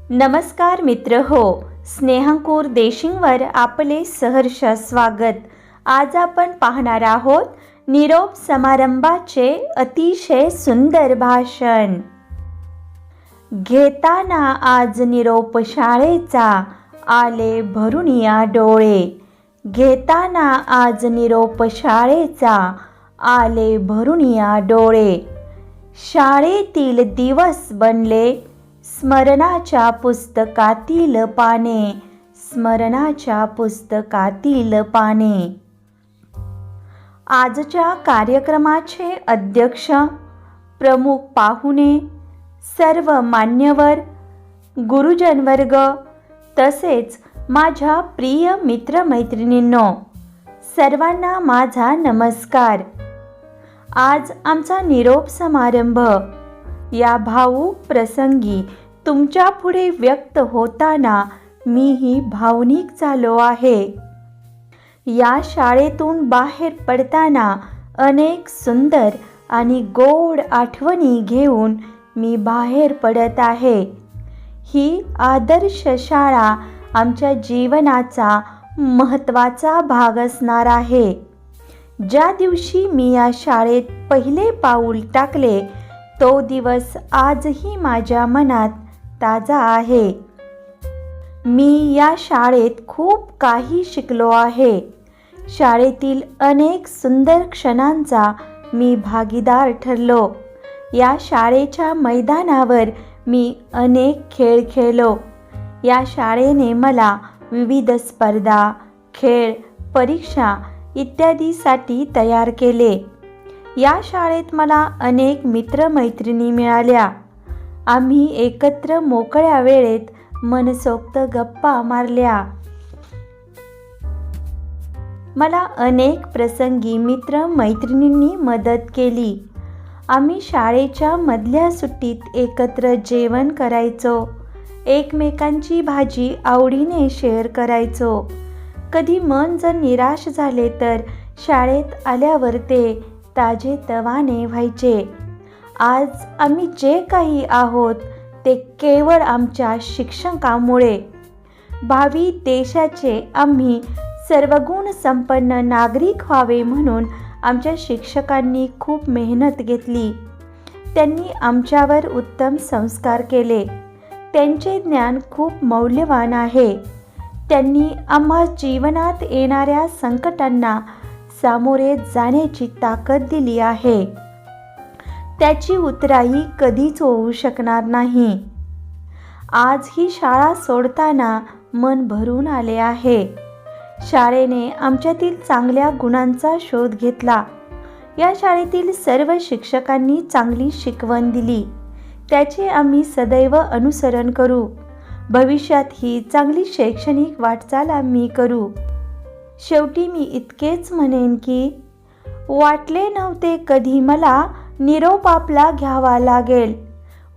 नमस्कार मित्र हो, स्नेहंकुर देशिंगवर आपले सहर्ष स्वागत। आज आपण पाहणार आहोत निरोप समारंभाचे अतिशय सुंदर भाषण। घेताना आज निरोप शाळेचा आले भरुनिया डोळे। घेताना आज निरोप शाळेचा आले भरुनिया डोळे। शाळेतील दिवस बनले स्मरणाच्या पुस्तकातील पाने, स्मरणाच्या पुस्तकातील पाने। आजच्या कार्यक्रमाचे अध्यक्ष, प्रमुख पाहुणे, सर्व मान्यवर, गुरुजन वर्ग तसेच माझ्या प्रिय मित्रमैत्रिणींनो, सर्वांना माझा नमस्कार। आज आमचा निरोप समारंभ या भावूक प्रसंगी तुमच्या पुढे व्यक्त होताना मीही भावनिक झालो आहे। या शाळेतून बाहेर पडताना अनेक सुंदर आणि गोड आठवणी घेऊन मी बाहेर पडत आहे। ही आदर्श शाळा आमच्या जीवनाचा महत्त्वाचा भाग असणार आहे। ज्या दिवशी मी या शाळेत पहिले पाऊल टाकले तो दिवस आजही माझ्या मनात ताजा आहे। मी या शाळेत खूप काही शिकलो आहे। शाळेतील अनेक सुंदर क्षणांचा मी भागीदार ठरलो। या शाळेच्या मैदानावर मी अनेक खेळ खेळलो। या शाळेने मला विविध स्पर्धा, खेळ, परीक्षा इत्यादीसाठी तयार केले। या शाळेत मला अनेक मित्रमैत्रिणी मिळाल्या। आम्ही एकत्र मोकळ्या वेळेत मनसोक्त गप्पा मारल्या। मला अनेक प्रसंगी मित्रमैत्रिणींनी मदत केली। आम्ही शाळेच्या मधल्या सुट्टीत एकत्र जेवण करायचो। एकमेकांची भाजी आवडीने शेअर करायचो। कधी मन जर निराश झाले तर शाळेत आल्यावर ते ताजेतवाने व्हायचे। आज आम्ही जे काही आहोत ते केवळ आमच्या शिक्षकांमुळे। भावी देशाचे आम्ही सर्वगुण संपन्न नागरिक व्हावे म्हणून आमच्या शिक्षकांनी खूप मेहनत घेतली। त्यांनी आमच्यावर उत्तम संस्कार केले। त्यांचे ज्ञान खूप मौल्यवान आहे। त्यांनी आम्हा जीवनात येणाऱ्या संकटांना सामोरे जाण्याची ताकद दिली आहे। त्याची उतराई कधीच होऊ शकणार नाही। आज ही शाळा सोडताना मन भरून आले आहे। शाळेने आमच्यातील चांगल्या गुणांचा शोध घेतला। या शाळेतील सर्व शिक्षकांनी चांगली शिकवण दिली। त्याचे आम्ही सदैव अनुसरण करू। भविष्यात ही चांगली शैक्षणिक वाटचाल आम्ही करू। शेवटी मी इतकेच म्हणेन की वाटले नव्हते कधी मला निरोप आपला घ्यावा लागेल।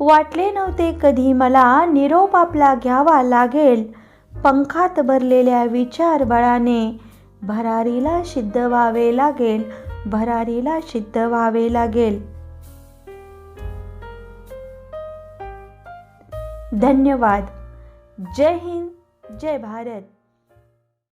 वाटले नव्हते कधी मला निरोप आपला घ्यावा लागेल। पंखात भरलेल्या विचार बळाने भरारीला सिद्ध व्हावे लागेल, भरारीला सिद्ध व्हावे लागेल। धन्यवाद। जय हिंद, जय भारत।